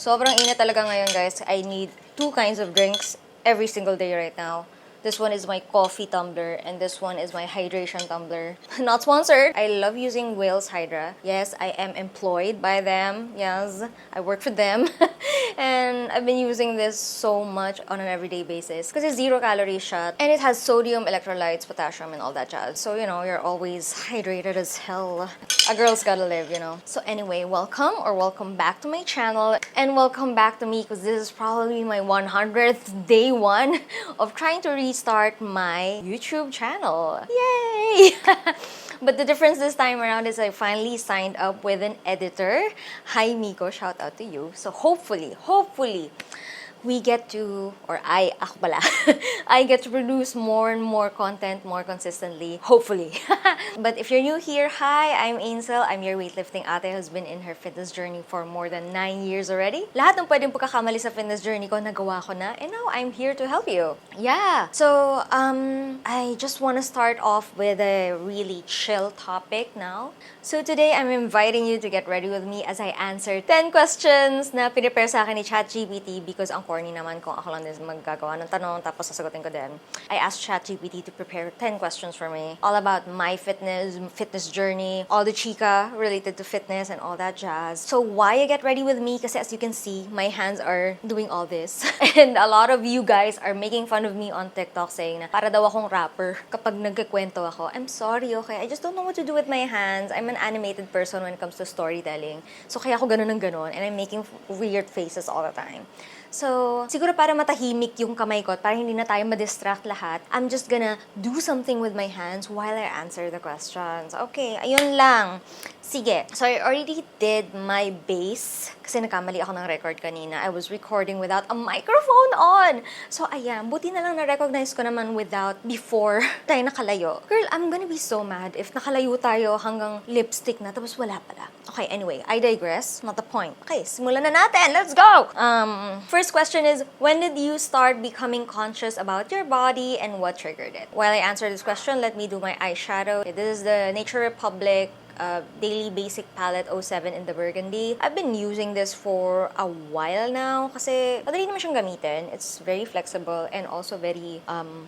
Sobrang init talaga ngayon, guys. I need 2 kinds of drinks every single day right now. This one is my coffee tumbler, and this one is my hydration tumbler. Not sponsored. I love using Whale's Hydra. Yes, I am employed by them. Yes, I work for them. And I've been using this so much on an everyday basis because it's 0-calorie shot, and it has sodium, electrolytes, potassium, and all that jazz. So, you know, you're always hydrated as hell. A girl's gotta live, you know. So anyway, welcome back to my channel, and welcome back to me because this is probably my 100th day one of trying to restart my YouTube channel. Yay! But the difference this time around is I finally signed up with an editor. Hi Miko, shout out to you. So hopefully, we get to, or ako pala, I get to produce more and more content more consistently, hopefully. But if you're new here, hi, I'm Aencille. I'm your weightlifting ate who's been in her fitness journey for more than 9 years already. Lahat ng pwedeng pagkakamali sa fitness journey ko, nagawa ko na, and now I'm here to help you. Yeah, so I just want to start off with a really chill topic now. So today, I'm inviting you to get ready with me as I answer 10 questions na pinipare sa akin ni ChatGPT because ang corny naman kung ako lang din maggagawa ng tanong tapos sasagutin ko din. I asked ChatGPT to prepare 10 questions for me all about my fitness journey, all the chika related to fitness and all that jazz. So why I get ready with me? Kasi as you can see, my hands are doing all this. And a lot of you guys are making fun of me on TikTok saying na para daw akong rapper kapag nagkikwento ako. I'm sorry, okay? I just don't know what to do with my hands. I'm an animated person when it comes to storytelling. So kaya ako ganun ng ganun and I'm making weird faces all the time. So, siguro para matahimik yung kamay ko at para hindi na tayo ma-distract lahat, I'm just gonna do something with my hands while I answer the questions. Okay, ayun lang. Sige. So, I already did my base kasi nagkamali ako ng record kanina. I was recording without a microphone on. So, ayan. Buti na lang na-recognize ko naman before tayo nakalayo. Girl, I'm gonna be so mad if nakalayo tayo hanggang lipstick na tapos wala pala. Okay, anyway. I digress. Not the point. Okay, simulan na natin. Let's go! First question is, when did you start becoming conscious about your body and what triggered it? While I answer this question, let me do my eyeshadow. Okay, this is the Nature Republic Daily Basic Palette 07 in the Burgundy. I've been using this for a while now kasi madali naman siyang gamitin. It's very flexible and also very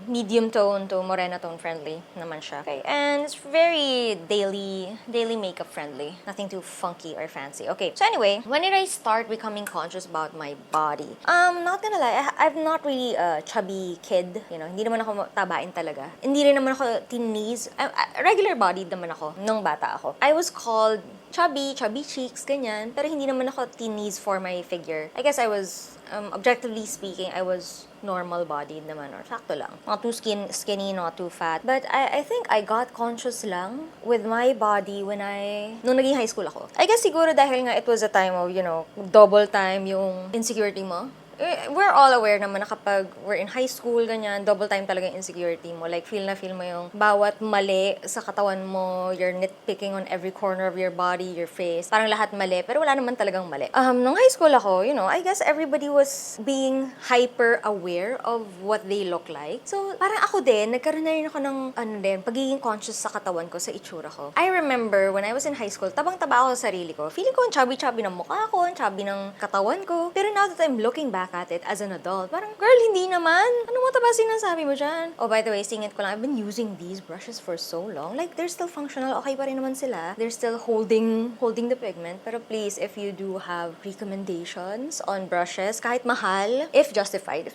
medium tone to morena tone friendly naman siya. Okay, and it's very daily makeup friendly. Nothing too funky or fancy. Okay, so anyway, when did I start becoming conscious about my body? Not gonna lie, I'm not really a chubby kid. You know, hindi naman ako tabain talaga. Hindi rin naman ako teenage. Regular bodied naman ako nung bata ako. I was called chubby cheeks, ganyan. Pero hindi naman ako teenage for my figure. I guess I was, objectively speaking, I was normal-bodied naman or sakto lang. Not too skinny, not too fat. But I think I got conscious lang with my body nung naging high school ako. I guess siguro dahil nga it was a time of, you know, double time yung insecurity mo. We're all aware naman na kapag we're in high school, ganyan, double time talaga yung insecurity mo. Like, feel mo yung bawat mali sa katawan mo, you're nitpicking on every corner of your body, your face. Parang lahat mali, pero wala naman talagang mali. Nung high school ako, you know, I guess everybody was being hyper-aware of what they look like. So, parang ako din, nagkaroon na rin ako ng, pagiging conscious sa katawan ko, sa itsura ko. I remember, when I was in high school, tabang-taba ako sa sarili ko. Feeling ko, ang chubby-chubby ng mukha ko, ang chubby ng katawan ko. Pero now that I'm looking back at it as an adult, parang, girl, hindi naman. Ano mo ba sinasabi mo dyan? Oh, by the way, singit ko lang, I've been using these brushes for so long. Like, they're still functional. Okay pa rin naman sila. They're still holding the pigment. Pero please, if you do have recommendations on brushes, kahit mahal, if justified,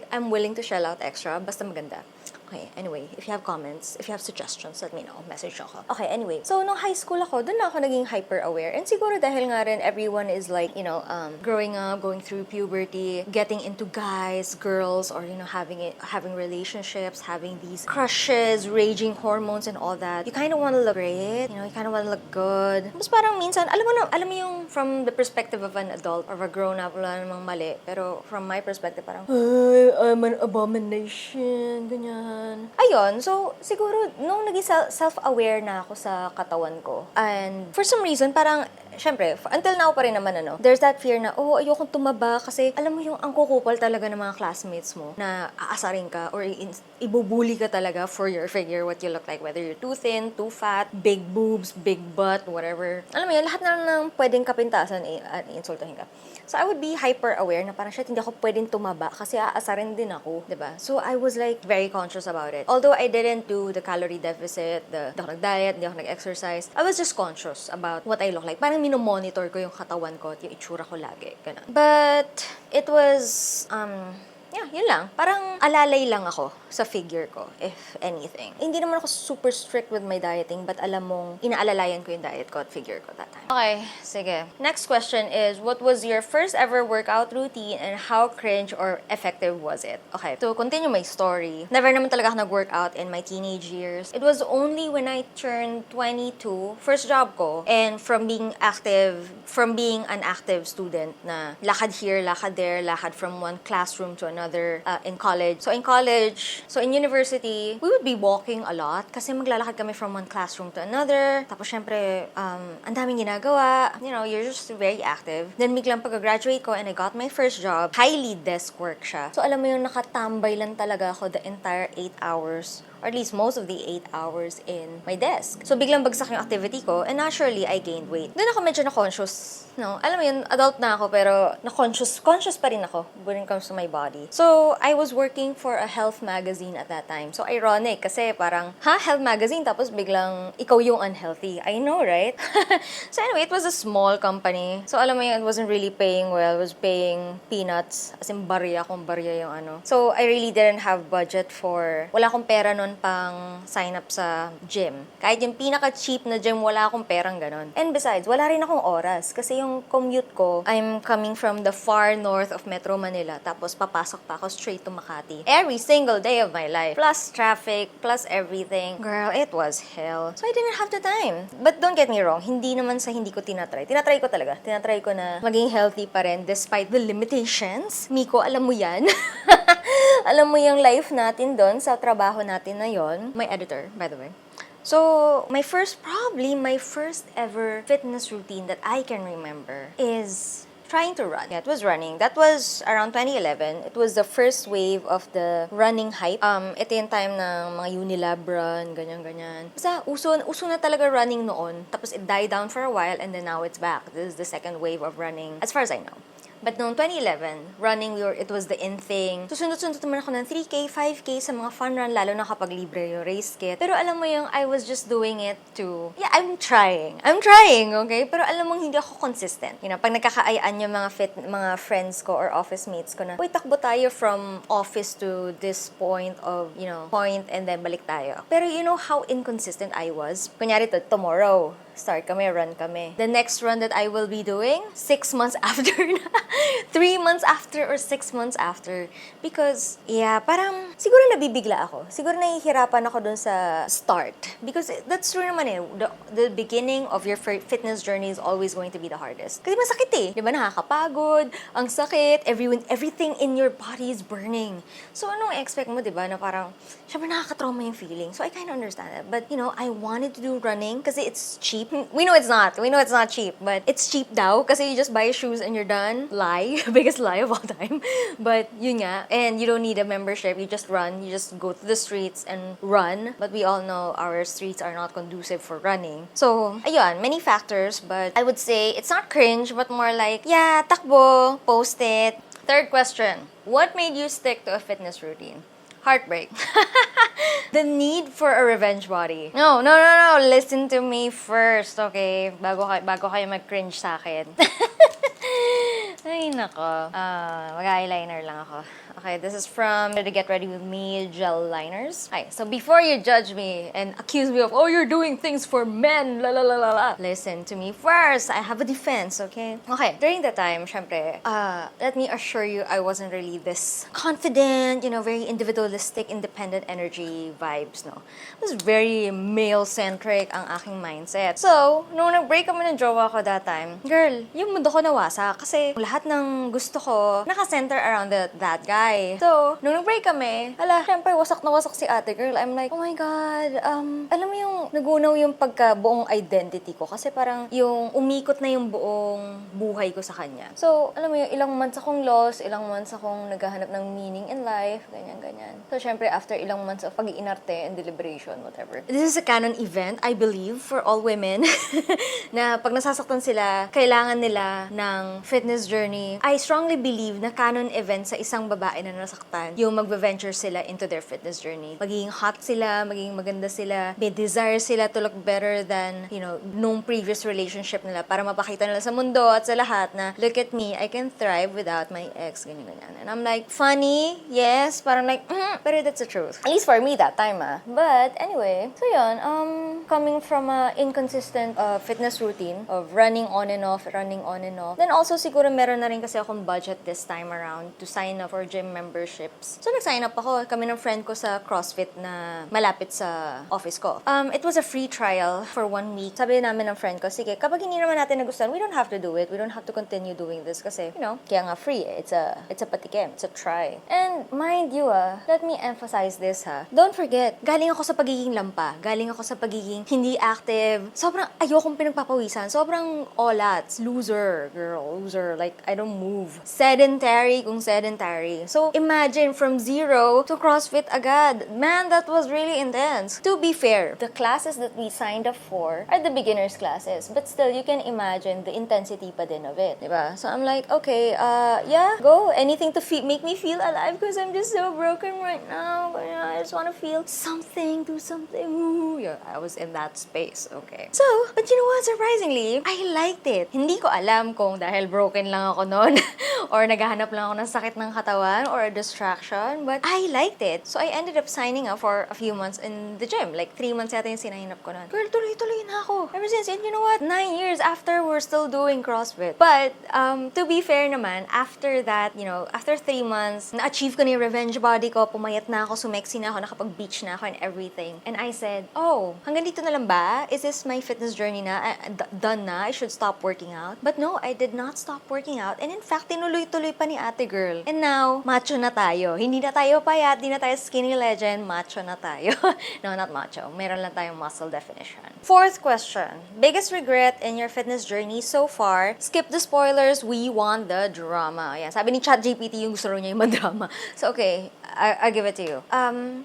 I'm willing to shell out extra. Basta maganda. Okay, anyway, if you have comments, if you have suggestions, let me know. Message ako. Okay, anyway. So, nung high school ako, doon na ako naging hyper-aware. And siguro dahil nga rin, everyone is like, you know, growing up, going through puberty, getting into guys, girls, or, you know, having relationships, having these crushes, raging hormones and all that. You kind of want to look great. You know, you kind of want to look good. Tapos parang minsan, alam mo yung from the perspective of an adult or a grown-up, wala namang mali. Pero from my perspective, parang, I'm an abomination, ganyan. Ayun, so siguro nung naging self-aware na ako sa katawan ko, and for some reason parang syempre, until now pa rin naman, ano, there's that fear na, oh, ayokong tumaba kasi, alam mo yung ang kukupal talaga ng mga classmates mo na aasarin ka or ibubuli ka talaga for your figure, what you look like, whether you're too thin, too fat, big boobs, big butt, whatever. Alam mo yun, lahat na ng pwedeng kapintasan, insultahin ka. So, I would be hyper-aware na parang, shit, hindi ako pwedeng tumaba kasi aasarin din ako, diba? So, I was like, very conscious about it. Although I didn't do the calorie deficit, hindi ako nag-diet, hindi ako nag-exercise, I was just conscious about what I look like. Parang minomonitor ko yung katawan ko at yung itsura ko lagi. Ganun. But, it was, yeah, yun lang. Parang alalay lang ako sa figure ko, if anything. Hindi naman ako super strict with my dieting, but alam mong inaalalayan ko yung diet ko at figure ko that time. Okay, sige. Next question is, what was your first ever workout routine and how cringe or effective was it? Okay, to continue my story, never naman talaga ako nag-workout in my teenage years. It was only when I turned 22, first job ko, and from being an active student na lakad here, lakad there, lakad from one classroom to another in college. So in university, we would be walking a lot kasi maglalakad kami from one classroom to another. Tapos syempre, ang daming ginagawa. You know, you're just very active. Then biglang pag-graduate ko and I got my first job, highly desk work siya. So alam mo yung nakatambay lang talaga ako the entire 8 hours or at least most of the 8 hours in my desk. So, biglang bagsak yung activity ko, and naturally, I gained weight. Doon ako medyo na-conscious, no? Alam mo yun, adult na ako, pero conscious pa rin ako when it comes to my body. So, I was working for a health magazine at that time. So, ironic, kasi parang, health magazine, tapos biglang, ikaw yung unhealthy. I know, right? So, anyway, it was a small company. So, alam mo yun, it wasn't really paying well. It was paying peanuts, as in barya yung ano. So, I really didn't have budget for, wala akong pera nun pang sign up sa gym. Kahit yung pinaka-cheap na gym, wala akong perang ganon. And besides, wala rin akong oras. Kasi yung commute ko, I'm coming from the far north of Metro Manila. Tapos papasok pa ako straight to Makati. Every single day of my life. Plus traffic, plus everything. Girl, it was hell. So I didn't have the time. But don't get me wrong, hindi naman sa hindi ko tinatry. Tinatry ko talaga. Tinatry ko na maging healthy pa rin despite the limitations. Miko, alam mo yan? Alam mo yung life natin doon sa trabaho natin na yon. My editor, by the way. So, my first ever fitness routine that I can remember is trying to run. Yeah, it was running. That was around 2011. It was the first wave of the running hype. Ito yung time ng mga Unilab run, ganyan-ganyan. Basta, uso na talaga running noon. Tapos it died down for a while and then now it's back. This is the second wave of running, as far as I know. But noong 2011, running, it was the in thing. Susundot-sundot naman ako ng 3K, 5K sa mga fun run, lalo na kapag libre yung race kit. Pero alam mo yung, I was just doing it to, yeah, I'm trying, okay? Pero alam mo, hindi ako consistent. You know, pag nagkakaayaan yung mga friends ko or office mates ko na, uy, takbo tayo from office to this point and then balik tayo. Pero you know how inconsistent I was? Kunyari tomorrow, start kami, run kami. The next run that I will be doing, 6 months after na. 3 months after or 6 months after. Because, yeah, parang, siguro nabibigla ako. Siguro nahihirapan ako dun sa start. Because that's true naman eh. The beginning of your fitness journey is always going to be the hardest. Kasi masakit eh. Di ba? Nakakapagod, ang sakit, everything in your body is burning. So, anong expect mo, di ba? Na parang, syempre nakakatrauma yung feeling. So, I kind of understand it. But, you know, I wanted to do running kasi it's cheap. We know it's not cheap, but it's cheap daw kasi you just buy shoes and you're done. Lie. Biggest lie of all time. But yun nga. And you don't need a membership. You just run. You just go to the streets and run. But we all know our streets are not conducive for running. So, ayun, many factors, but I would say it's not cringe, but more like, yeah, takbo, post it. Third question. What made you stick to a fitness routine? Heartbreak. The need for a revenge body. No. Listen to me first, okay? Bago kayo mag-cringe sa akin. Ay, nako. Mag-eyeliner lang ako. Okay, this is from the Get Ready With Me gel liners. Okay, so before you judge me and accuse me of, oh, you're doing things for men, la la la la la. Listen to me first. I have a defense, okay? Okay, during that time, syempre, let me assure you, I wasn't really this confident, you know, very individualistic, independent energy vibes, no? It was very male-centric ang aking mindset. So, nung nag-break kami ng jowa ko that time, girl, yung mundo ko nawasa kasi lahat ng gusto ko naka-center around that guy. So, nung nag-break kami, syempre wasak na wasak si ate girl. I'm like, oh my God, alam mo yung nagunaw yung pagka-buong identity ko kasi parang yung umikot na yung buong buhay ko sa kanya. So, alam mo yung ilang months akong lost, ilang months akong naghahanap ng meaning in life, ganyan. So, syempre, after ilang months of pag-iinarte and deliberation, whatever. This is a canon event, I believe, for all women na pag nasasaktan sila, kailangan nila ng fitness journey. I strongly believe na canon event sa isang babae na nasaktan, yung magve-venture sila into their fitness journey. Magiging hot sila, magiging maganda sila, may desire sila to look better than, nung previous relationship nila para mapakita nila sa mundo at sa lahat na, look at me, I can thrive without my ex, ganyan. And I'm like, funny, yes, parang like, pero that's the truth. At least for me that time, But anyway, so yun, coming from a inconsistent fitness routine of running on and off, then also siguro meron na rin kasi akong budget this time around to sign up for gym memberships. So nag-sign up ako, kami ng friend ko sa CrossFit na malapit sa office ko. It was a free trial for 1 week. Sabi namin ng friend ko, sige, kapag hindi naman natin nagustuhan, we don't have to do it. We don't have to continue doing this kasi, kaya nga free eh. It's a patikim. It's a try. And mind you, let me emphasize this, Don't forget, galing ako sa pagiging lampa. Galing ako sa pagiging hindi active. Sobrang ayokong pinagpapawisan. Sobrang olats. Loser, girl. Loser. Like, I don't move. Sedentary kung sedentary. So, imagine from 0 to CrossFit agad. Man, that was really intense. To be fair, the classes that we signed up for are the beginner's classes. But still, you can imagine the intensity pa din of it. Diba? So, I'm like, okay, yeah, go. Anything to make me feel alive because I'm just so broken right now. But, I just want to feel something, do something. Ooh, yeah, I was in that space, okay. So, but you know what? Surprisingly, I liked it. Hindi ko alam kung dahil broken lang ako noon or naghahanap lang ako ng sakit ng katawan or a distraction, but I liked it. So, I ended up signing up for a few months in the gym. Like, 3 months yata yung sinign up ko noon. Girl, tuloy-tuloy na ako. Ever since, and you know what? 9 years after, we're still doing CrossFit. But, to be fair naman, after that, after 3 months, na-achieve ko na yung revenge body ko, pumayat na ako, sumexy na ako, nakapag-beach na ako and everything. And I said, oh, hanggang dito na lang ba? Is this my fitness journey na? Done na? I should stop working out? But no, I did not stop working out. And in fact, tinuloy-tuloy pa ni ate girl. And now, macho na tayo. Hindi na tayo payat, hindi na tayo skinny legend, macho na tayo. No, not macho. Meron lang tayong muscle definition. 4th question. Biggest regret in your fitness journey so far? Skip the spoilers, we want the drama. Ayan, sabi ni ChatGPT yung gusto niya yung madrama. So, okay, I'll give it to you.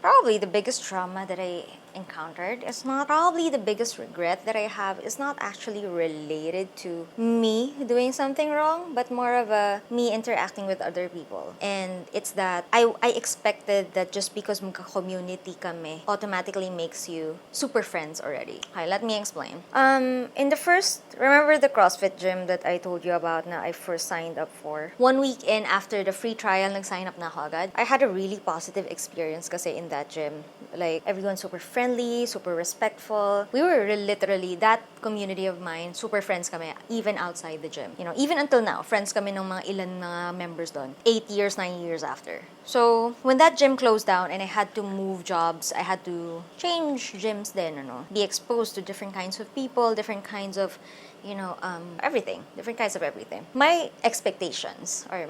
Probably the biggest trauma that I encountered is not probably the biggest regret that I have is not actually related to me doing something wrong, but more of a me interacting with other people. And it's that I expected that just because magka-community kami automatically makes you super friends already. Okay, let me explain. In the first, remember the CrossFit gym that I told you about na I first signed up for? 1 week in after the free trial, nag-sign up na ako agad. I had a really positive experience kasi in that gym. Like, everyone's super friendly, super respectful. We were literally, that community of mine, super friends kami, even outside the gym. Even until now, friends kami ng mga ilan mga members doon. 8 years, 9 years after. So, when that gym closed down and I had to move jobs, I had to change gyms then, be exposed to different kinds of people, different kinds of everything. Different kinds of everything. My expectations, or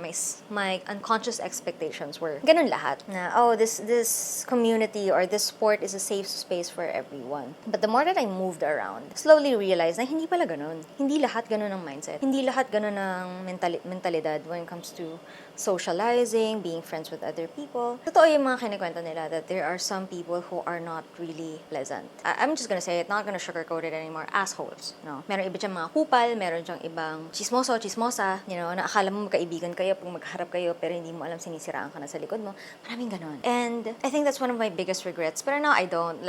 my unconscious expectations were, ganun lahat. Na, this community or this sport is a safe space for everyone. But the more that I moved around, slowly realized na hindi pala ganun. Hindi lahat ganun ang mindset. Hindi lahat ganun ang mentalidad when it comes to socializing, being friends with other people. Totoo yung mga kinikwento nila that there are some people who are not really pleasant. I'm just gonna say it, not gonna sugarcoat it anymore. Assholes. No? Meron iba dyan mga kupal, meron dyang ibang chismoso, chismosa, na akala mo magkaibigan kayo pag magharap kayo pero hindi mo alam sinisiraan ka na sa likod mo. Maraming ganon. And I think that's one of my biggest regrets. Pero now I don't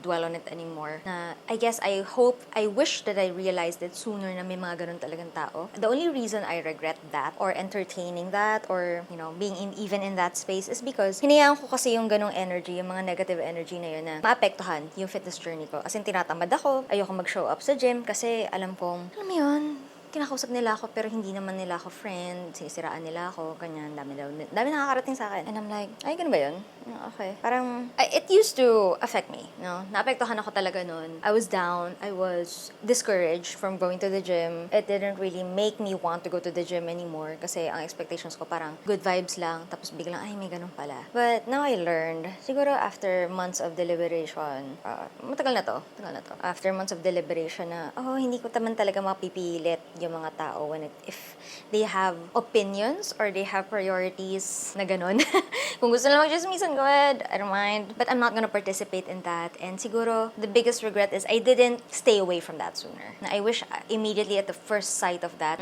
dwell on it anymore. Na I guess I wish that I realized it sooner na may mga ganon talagang tao. The only reason I regret that or entertaining that or being even in that space is because hinayaan ko kasi yung ganong energy, yung mga negative energy na yun na maapektuhan yung fitness journey ko. As in, tinatamad ako, ayoko mag-show up sa gym kasi alam mo yun, kinakausap nila ako pero hindi naman nila ako friend, sinisiraan nila ako, ganyan, dami nakakarating sa akin. And I'm like, ay, ganun ba yun? Okay. Parang, it used to affect me, no? Naapektuhan ako talaga nun. I was down, I was discouraged from going to the gym. It didn't really make me want to go to the gym anymore kasi ang expectations ko parang good vibes lang, tapos biglang, ay, may ganun pala. But now I learned, siguro after months of deliberation, matagal na to. After months of deliberation na, hindi ko naman talaga mapipilit yung mga tao if they have opinions or they have priorities na ganun. Kung gusto nila mag-chismisan, go ahead. I don't mind. But I'm not gonna participate in that. And siguro, the biggest regret is I didn't stay away from that sooner. Na I wish immediately at the first sight of that,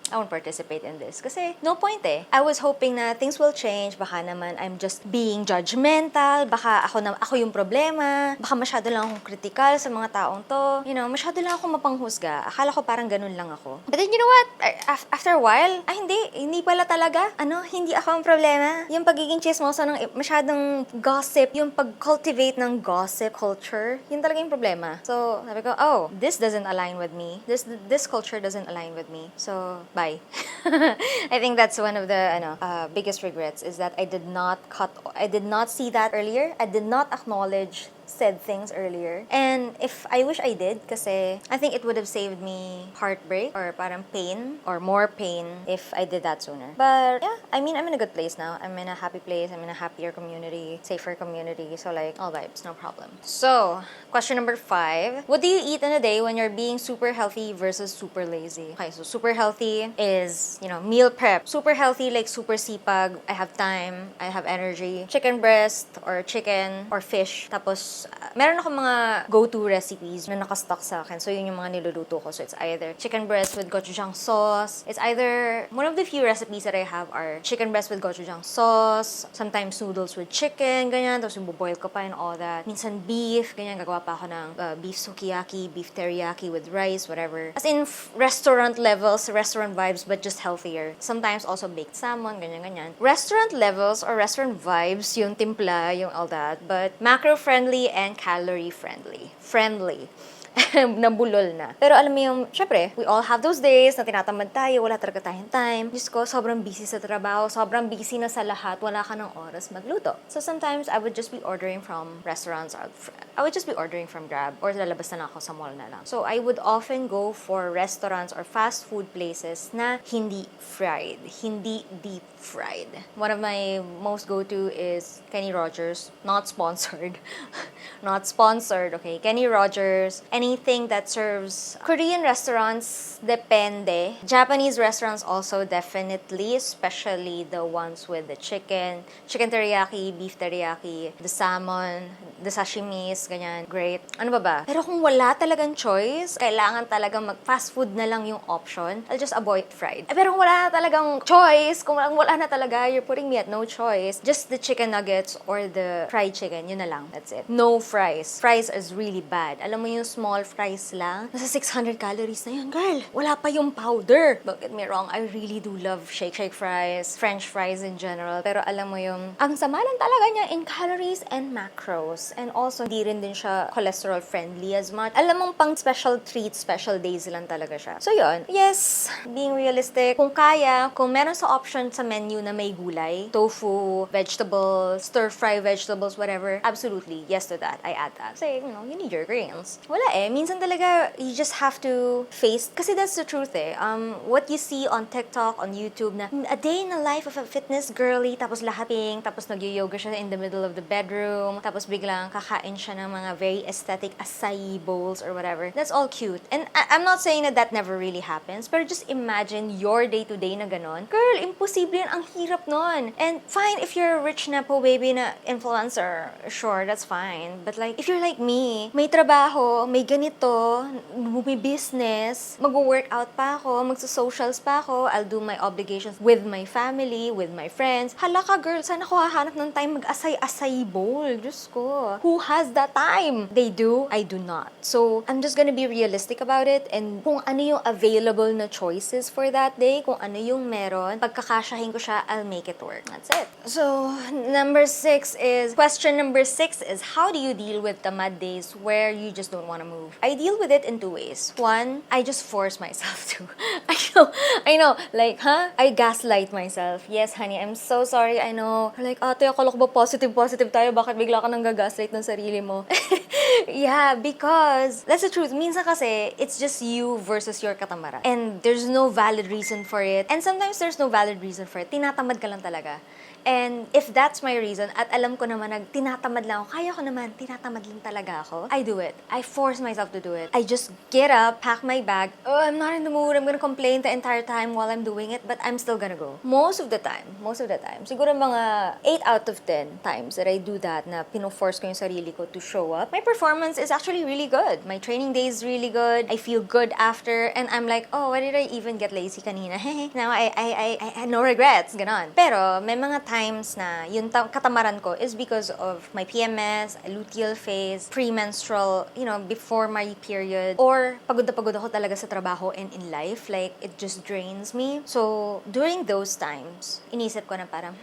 I won't participate in this. Kasi, no point eh. I was hoping na things will change. Baka naman I'm just being judgmental. Baka ako yung problema. Baka masyado lang akong critical sa mga taong to. You know, masyado lang ako mapanghusga. Akala ko parang ganun lang ako. But then, you know what? After a while, hindi pala talaga. Hindi ako ang problema. Yung pagiging chismoso ng masyadong gossip, yung pag-cultivate ng gossip culture, yun talaga yung problema. So, sabi ko, this doesn't align with me. This culture doesn't align with me. So, bye. I think that's one of the biggest regrets is that I did not see that earlier. I did not acknowledge said things earlier. And if I wish I did, kasi I think it would have saved me heartbreak or parang pain or more pain if I did that sooner. But yeah, I mean, I'm in a good place now. I'm in a happy place. I'm in a happier community, safer community. So like, all vibes, no problem. So, question number 5. What do you eat in a day when you're being super healthy versus super lazy? Okay, so super healthy is, meal prep. Super healthy, like super sipag. I have time. I have energy. Chicken breast or chicken or fish. Tapos, meron ako mga go-to recipes na nakastock sa akin. So, yun yung mga niluluto ko. So, it's either chicken breast with gochujang sauce. It's either, one of the few recipes that I have are chicken breast with gochujang sauce. Sometimes noodles with chicken, ganyan. Tapos, boil ko pa and all that. Minsan beef, ganyan. Gagawa pa ako ng beef sukiyaki, beef teriyaki with rice, whatever. As in, restaurant levels, restaurant vibes, but just healthier. Sometimes also baked salmon, ganyan. Restaurant levels or restaurant vibes, yung timpla, yung all that. But macro-friendly and calorie-friendly. Nabulol na. Pero alam mo yung, syempre, we all have those days na tinatamad tayo, wala talaga tayong time. Diyos ko, sobrang busy sa trabaho, sobrang busy na sa lahat, wala ka ng oras magluto. So sometimes, I would just be ordering from restaurants, or I would just be ordering from Grab, or lalabas na ako sa mall na lang. So I would often go for restaurants or fast food places na hindi fried, hindi deep fried. One of my most go-to is Kenny Rogers. Not sponsored. Not sponsored, okay? Kenny Rogers. Anything that serves Korean restaurants, depende. Japanese restaurants also definitely, especially the ones with the chicken teriyaki, beef teriyaki, the salmon, the sashimis, ganyan. Great. Ano ba? Pero kung wala talagang choice, kailangan talagang mag-fast food na lang yung option, I'll just avoid fried. Pero kung wala na talagang choice, kung wala na talaga, you're putting me at no choice, just the chicken nuggets or the fried chicken, yun na lang. That's it. No fries. Fries is really bad. Alam mo yung small fries lang, nasa 600 calories na yun, girl. Wala pa yung powder. Don't get me wrong, I really do love shake fries, French fries in general. Pero alam mo yung, ang sama lang talaga niya in calories and macros. And also, hindi rin din siya cholesterol friendly as much. Alam mong pang special treats, special days lang talaga siya. So yun, yes, being realistic, kung kaya, kung meron sa option sa menu na may gulay, tofu, vegetables, stir-fry vegetables, whatever, absolutely, yes to that. I add that. Kasi, you need your greens. Wala minsan talaga, you just have to face, kasi that's the truth what you see on TikTok, on YouTube, na a day in the life of a fitness girly, tapos lahat pink, tapos nag-yoga siya in the middle of the bedroom, tapos biglang kakain siya ng mga very aesthetic acai bowls or whatever. That's all cute. And I'm not saying that never really happens, pero just imagine your day-to-day na ganon. Girl, imposible yan. Ang hirap nun. And fine, if you're a rich na po baby na influencer, sure, that's fine. But like, if you're like me, may trabaho, may ganito, may business, mag-workout pa ako, magsa-socials pa ako, I'll do my obligations with my family, with my friends. Hala ka, girl, saan ako hahanap ng time mag-asay-asay bowl? Diyos ko. Who has that time? They do, I do not. So, I'm just gonna be realistic about it and kung ano yung available na choices for that day, kung ano yung meron, pagkakasyahin ko siya, I'll make it work. That's it. So, question number 6 is, how do you deal with tamad days where you just don't want to move? move. I deal with it in two ways. One, I just force myself to. I know, like, I gaslight myself. Yes, honey, I'm so sorry, I know. Like, ate, akala ko ba positive tayo? Bakit bigla ka nang gagaslight ng sarili mo? Yeah, because that's the truth. Minsan kasi, it's just you versus your katamaran. And there's no valid reason for it. And sometimes there's no valid reason for it. Tinatamad ka lang talaga. And if that's my reason, at alam ko naman na tinatamad lang ako, kaya ko naman, tinatamad lang talaga ako, I do it. I force myself to do it. I just get up, pack my bag. Oh, I'm not in the mood. I'm gonna complain the entire time while I'm doing it, but I'm still gonna go. Most of the time. Siguro mga 8 out of 10 times that I do that, na pino-force ko yung sarili ko to show up, my performance is actually really good. My training day is really good. I feel good after, and I'm like, oh, why did I even get lazy kanina? Now I had no regrets. Ganon. Pero may mga times na yung katamaran ko is because of my PMS, luteal phase, premenstrual, before my period, or pagod na pagod ako talaga sa trabaho and in life. Like, it just drains me. So, during those times, inisip ko na parang,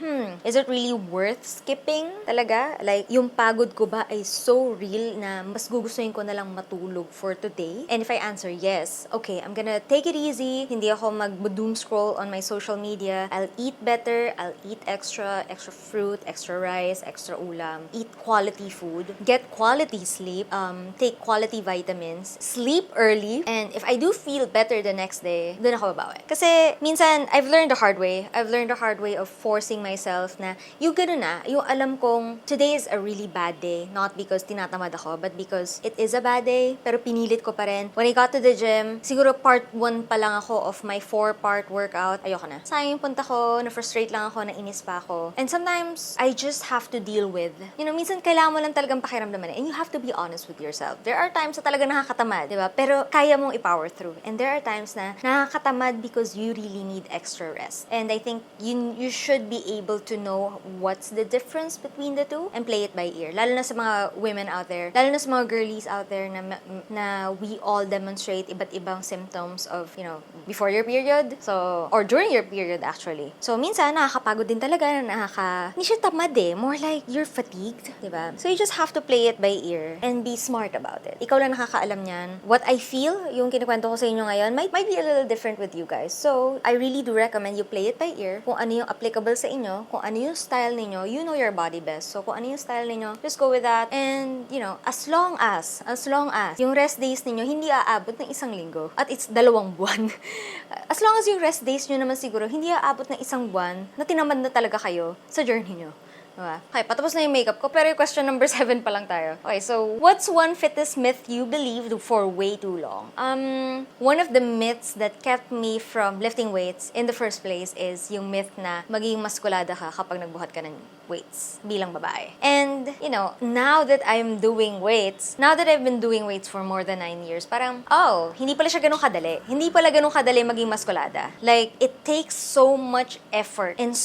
is it really worth skipping talaga? Like, yung pagod ko ba ay so real na mas gugustuhin ko na lang matulog for today? And if I answer yes, okay, I'm gonna take it easy. Hindi ako mag-doom scroll on my social media. I'll eat better. I'll eat extra fruit, extra rice, extra ulam, eat quality food, get quality sleep, take quality vitamins, sleep early, and if I do feel better the next day, dun ako babawi. Kasi minsan, I've learned the hard way of forcing myself na yung ganun na, yung alam kong today is a really bad day, not because tinatamad ako, but because it is a bad day, pero pinilit ko pa rin. When I got to the gym, siguro part 1 pa lang ako of my 4-part workout, ayoko na. Sayang yung punta ko, na-frustrate lang ako, nainis pa ako. And sometimes, I just have to deal with, minsan kailangan mo lang talagang pakiramdaman and you have to be honest with yourself. There are times na talaga nakakatamad, di ba? Pero kaya mong i-power through. And there are times na nakakatamad because you really need extra rest. And I think you should be able to know what's the difference between the two and play it by ear. Lalo na sa mga women out there, lalo na sa mga girlies out there na we all demonstrate iba't ibang symptoms of, before your period, or during your period actually. So, minsan nakakapagod din talaga, hindi siya tamad more like you're fatigued, diba? So you just have to play it by ear and be smart about it. Ikaw lang nakakaalam niyan. What I feel, yung kinikwento ko sa inyo ngayon, might be a little different with you guys. So, I really do recommend you play it by ear. Kung ano yung applicable sa inyo, kung ano yung style ninyo, you know your body best. So, kung ano yung style ninyo, just go with that. And, as long as yung rest days ninyo hindi aabot ng 1 linggo at it's 2 buwan. As long as yung rest days nyo naman siguro hindi aabot ng 1 buwan na tinamad na talaga kayo sa journey nyo. Diba? Okay, patapos na yung makeup ko, pero yung question number 7 pa lang tayo. Okay, so, what's one fitness myth you believed for way too long? One of the myths that kept me from lifting weights in the first place is yung myth na magiging maskulada ka kapag nagbuhat ka ng weights bilang babae. And, now that I've been doing weights for more than 9 years, parang, hindi pala siya ganun kadali. Hindi pala ganun kadali maging maskulada. Like, it takes so much effort and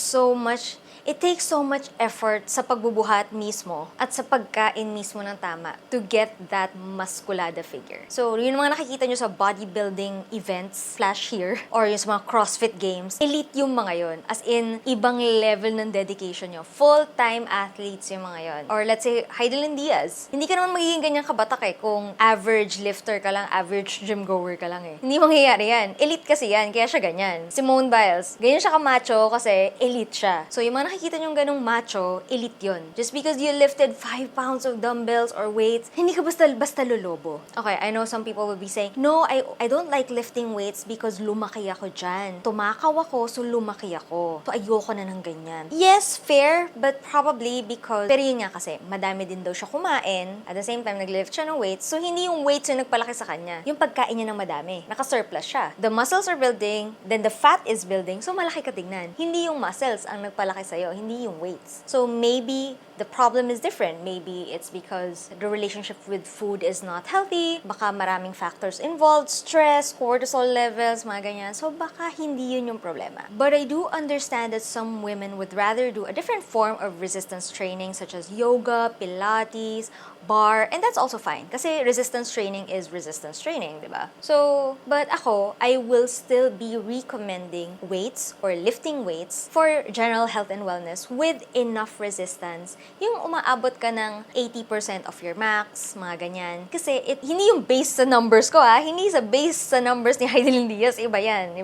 it takes so much effort sa pagbubuhat mismo at sa pagkain mismo ng tama to get that maskulada figure. So, yun mga nakikita nyo sa bodybuilding events, flash here, or yung sa mga CrossFit games, elite yung mga yon. As in, ibang level ng dedication nyo. Full-time athletes yung mga yon. Or let's say, Heidelin Diaz. Hindi ka naman magiging ganyan kabatak kung average lifter ka lang, average gym goer ka lang Hindi mangyayari yan. Elite kasi yan, kaya siya ganyan. Simone Biles, ganyan siya kamacho kasi elite siya. So, yung mga nakikita nyong ganong macho, elite yun. Just because you lifted 5 pounds of dumbbells or weights, hindi ka basta lolobo. Okay, I know some people will be saying, no, I don't like lifting weights because lumaki ako dyan. Tumakaw ako, so lumaki ako. So, ayoko na ng ganyan. Yes, fair, but probably because, pero yun nga kasi, madami din daw siya kumain, at the same time, nag-lift siya ng weights, so hindi yung weights yung nagpalaki sa kanya. Yung pagkain niya ng madami. Naka-surplus siya. The muscles are building, then the fat is building, so malaki ka tignan. Hindi yung muscles ang nagpalaki sa'yo, hindi yung weights. So maybe the problem is different. Maybe it's because the relationship with food is not healthy. Baka maraming factors involved, stress, cortisol levels, mga ganyan. So baka hindi yun yung problema. But I do understand that some women would rather do a different form of resistance training such as yoga, pilates, bar, and that's also fine. Kasi resistance training is resistance training, di ba? So, but I will still be recommending weights or lifting weights for general health and wellness with enough resistance. Yung umaabot ka ng 80% of your max, mga ganyan. Kasi hindi yung base sa numbers ko hindi sa base sa numbers ni Heidelin Diaz, iba yan.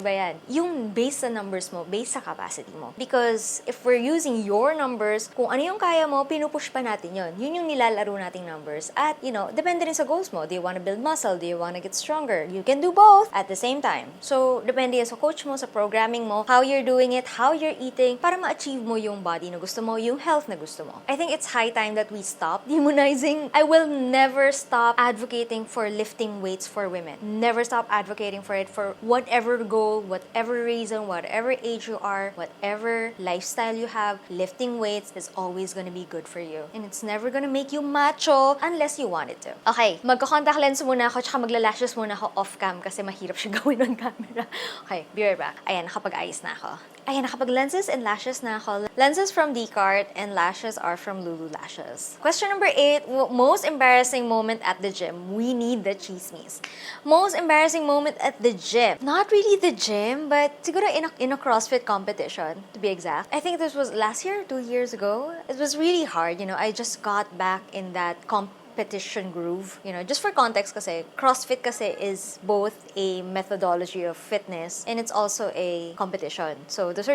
Yung base sa numbers mo, base sa capacity mo. Because if we're using your numbers, kung ano yung kaya mo, pinupush pa natin yun. Yun yung nilalaro nating numbers. At, depende rin sa goals mo. Do you want to build muscle? Do you want to get stronger? You can do both at the same time. So, depende yan sa coach mo, sa programming mo, how you're doing it, how you're eating, para ma-achieve mo yung body na gusto mo, yung health na gusto mo. I think it's high time that we stop demonizing. I will never stop advocating for lifting weights for women. Never stop advocating for it for whatever goal, whatever reason, whatever age you are, whatever lifestyle you have. Lifting weights is always gonna be good for you. And it's never gonna make you macho unless you want it to. Okay, magko-contact lens muna ako, tsaka magla-lashes muna ako off-cam kasi mahirap siya gawin on camera. Okay, be right back. Ayan, nakapag-ayos na ako. Ayan, nakapag-lenses and lashes na ako. Lenses from Dcart and lashes are from Lulu Lashes. Question number 8, most embarrassing moment at the gym. We need the chismis. Most embarrassing moment at the gym. Not really the gym, but siguro in a CrossFit competition, to be exact. I think this was last year, 2 years ago. It was really hard, I just got back in that competition groove. Just for context kasi, CrossFit kasi is both a methodology of fitness and it's also a competition. So those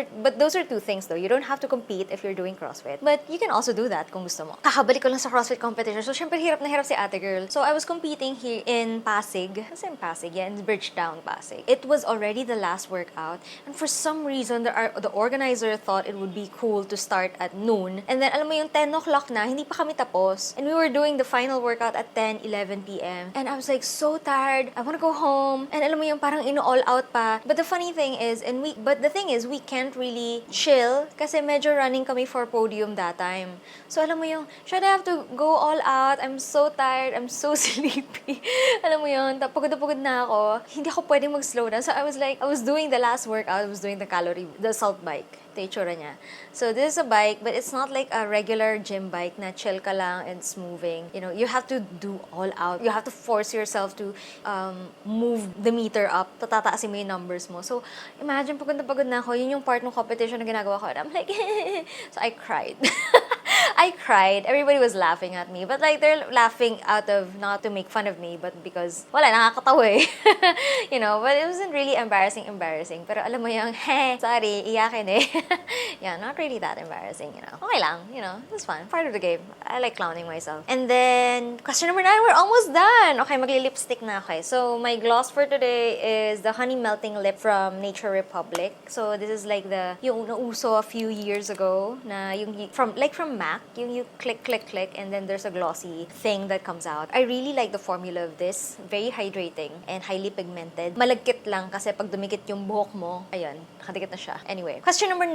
are two things though. You don't have to compete if you're doing CrossFit. But you can also do that kung gusto mo. Kakabalik ko lang sa CrossFit competition. So syempre hirap na hirap si ate girl. So I was competing here in Pasig. Kasi in Pasig, in Bridgetown, Pasig. It was already the last workout and for some reason the organizer thought it would be cool to start at noon. And then alam mo yung 10 o'clock na, hindi pa kami tapos. And we were doing the final workout at 10, 11 p.m. And I was like so tired. I want to go home. And alam mo yung parang all out pa. But the thing is we can't really chill kasi medyo running kami for podium that time. So alam mo yung, should I have to go all out? I'm so tired. I'm so sleepy. Alam mo yun, pagod na pagod na ako. Hindi ako pwedeng mag-slow down. So I was doing the last workout. I was doing the salt bike. Ito itsura niya. So this is a bike, but it's not like a regular gym bike na chill ka lang and it's moving. You have to do all out. You have to force yourself to move the meter up. Tatataasin mo yung numbers mo. So imagine, pagod na ako. Yun yung part ng competition na ginagawa ko. And I'm like, so I cried. I cried. Everybody was laughing at me. But they're laughing out of, not to make fun of me, but because, nakakatawa eh. But it wasn't really embarrassing. Pero alam mo yung, sorry, iyakin eh. Yeah, not really that embarrassing, Okay lang, it was fun. Part of the game. I like clowning myself. And then, question number 9, we're almost done. Okay, magli-lipstick na. Okay, so my gloss for today is the Honey Melting Lip from Nature Republic. So this is like yung nauso a few years ago, na yung, from MAC, yung you click, and then there's a glossy thing that comes out. I really like the formula of this. Very hydrating and highly pigmented. Malagkit lang kasi pag dumikit yung buhok mo, ayun, nakadikit na siya. Anyway, question number 9.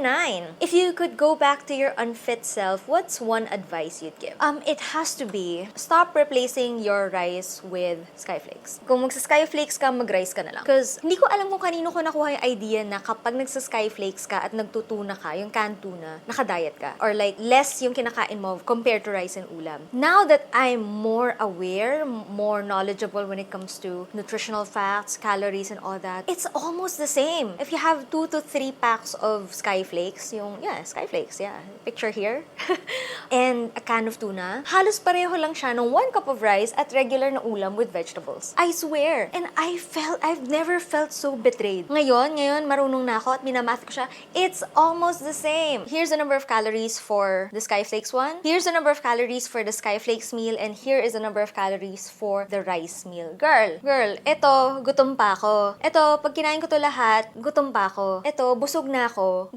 If you could go back to your unfit self, what's one advice you'd give? It has to be, stop replacing your rice with skyflakes. Kung magsa-skyflakes ka, mag-rice ka na lang. Because hindi ko alam kung kanino ko nakuha yung idea na kapag nagsa-skyflakes ka at nagtutuna ka, yung canned tuna, nakadiet ka. Or less yung kinakain mo compared to rice and ulam. Now that I'm more aware, more knowledgeable when it comes to nutritional facts, calories, and all that, it's almost the same. If you have 2 to 3 packs of skyflakes, skyflakes, picture here, and a can of tuna, halos pareho lang siya ng 1 cup of rice at regular na ulam with vegetables. I swear. And I've never felt so betrayed. Ngayon, marunong na ako at minamath ko siya. It's almost the same. Here's the number of calories for the skyflakes one. Here's the number of calories for the skyflakes meal, and here is the number of calories for the rice meal. Girl, eto, gutom pa ako. Eto, pag kinain ko to lahat, gutom pa ako. Eto, busog na ako,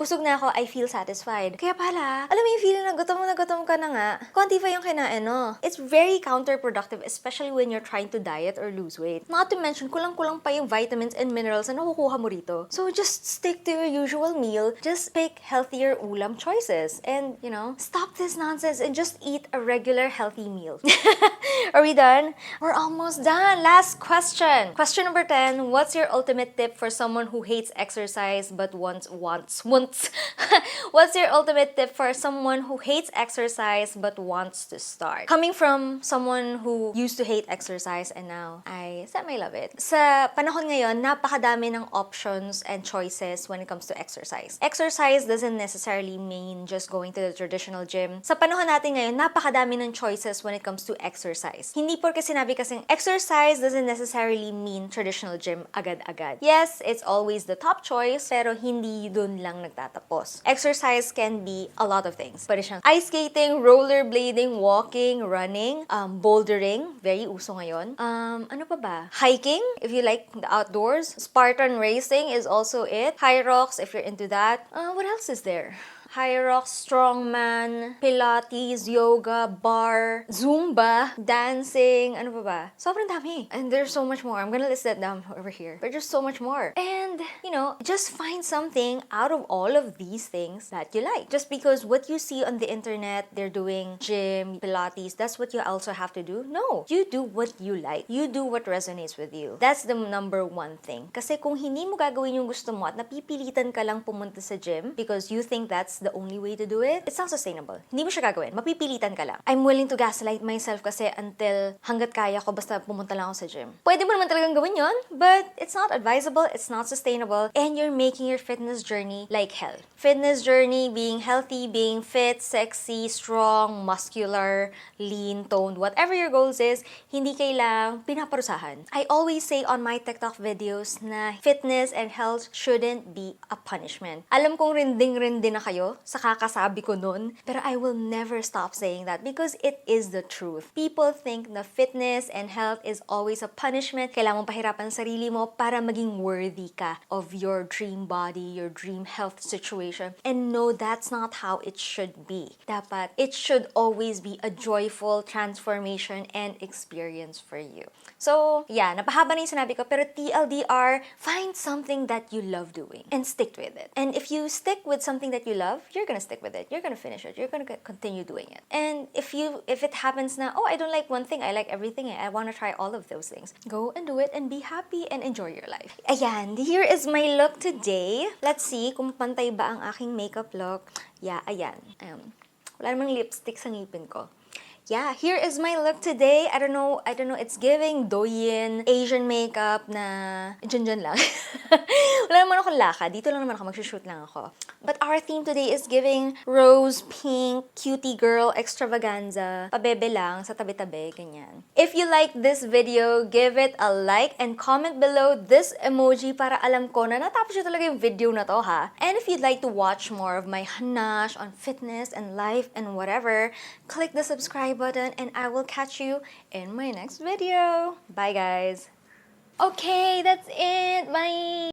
I feel satisfied. Kaya pala, alam mo yung feeling na gutom ka na nga, konti pa yung kinain, no? It's very counterproductive, especially when you're trying to diet or lose weight. Not to mention, kulang-kulang pa yung vitamins and minerals na nakukuha mo rito. So just stick to your usual meal. Just pick healthier ulam choices. And, stop this nonsense nonsense and just eat a regular healthy meal. Are we done? We're almost done. Last question. Question number 10. What's your ultimate tip for someone who hates exercise but wants? What's your ultimate tip for someone who hates exercise but wants to start? Coming from someone who used to hate exercise and now I semi-love it. Sa panahon ngayon, napakadami ng options and choices when it comes to exercise. Exercise doesn't necessarily mean just going to the traditional gym. Sa panahon natin ngayon, napakadami ng choices when it comes to exercise. Hindi porke sinabi kasing exercise doesn't necessarily mean traditional gym agad-agad. Yes, it's always the top choice, pero hindi dun lang nagtatapos. Exercise can be a lot of things. Pwede siyang ice skating, rollerblading, walking, running, bouldering, very uso ngayon. Ano pa ba? Hiking, if you like the outdoors. Spartan racing is also it. High rocks, if you're into that. What else is there? High rocks, strongman, pilates, yoga, bar, zumba, dancing, ano pa ba? Sobrang dami. And there's so much more. I'm gonna list that down over here. But there's so much more. And, just find something out of all of these things that you like. Just because what you see on the internet, they're doing gym, pilates, that's what you also have to do? No. You do what you like. You do what resonates with you. That's the number one thing. Kasi kung hindi mo gagawin yung gusto mo at napipilitan ka lang pumunta sa gym because you think that's the only way to do it, it's not sustainable. Hindi mo siya gagawin. Mapipilitan ka lang. I'm willing to gaslight myself kasi until hanggat kaya ko basta pumunta lang ako sa gym. Pwede mo naman talagang gawin yon, but it's not advisable, it's not sustainable, and you're making your fitness journey like hell. Fitness journey, being healthy, being fit, sexy, strong, muscular, lean, toned, whatever your goals is, hindi kailang pinaparusahan. I always say on my TikTok videos na fitness and health shouldn't be a punishment. Alam kong rinding-rindi na kayo sa kakasabi ko nun, pero I will never stop saying that because it is the truth. People think na fitness and health is always a punishment. Kailangan mong pahirapan ang sarili mo para maging worthy ka of your dream body, your dream health situation. And no, that's not how it should be. Dapat, it should always be a joyful transformation and experience for you. So, yeah, napahaba na yung sinabi ko, pero TLDR, find something that you love doing and stick with it. And if you stick with something that you love, you're gonna stick with it. You're gonna finish it. You're gonna continue doing it. And if it happens na, oh, I don't like one thing, I like everything, I wanna try all of those things, go and do it and be happy and enjoy your life. Ayan, here is my look today. Let's see kung pantay ba ang aking makeup look. Yeah, ayan. Wala namang lipstick sa ngipin ko. Yeah, here is my look today. I don't know, it's giving Douyin Asian makeup na dyan lang. Wala naman akong laka. Dito lang naman ako, mag-shoot lang ako. But our theme today is giving rose, pink, cutie girl, extravaganza. Pabebe lang, sa tabi-tabi, ganyan. If you like this video, give it a like and comment below this emoji para alam ko na natapos nyo talaga yung video na to, ha? And if you'd like to watch more of my hanash on fitness and life and whatever, click the subscribe button and I will catch you in my next video. Bye, guys. Okay, that's it. Bye.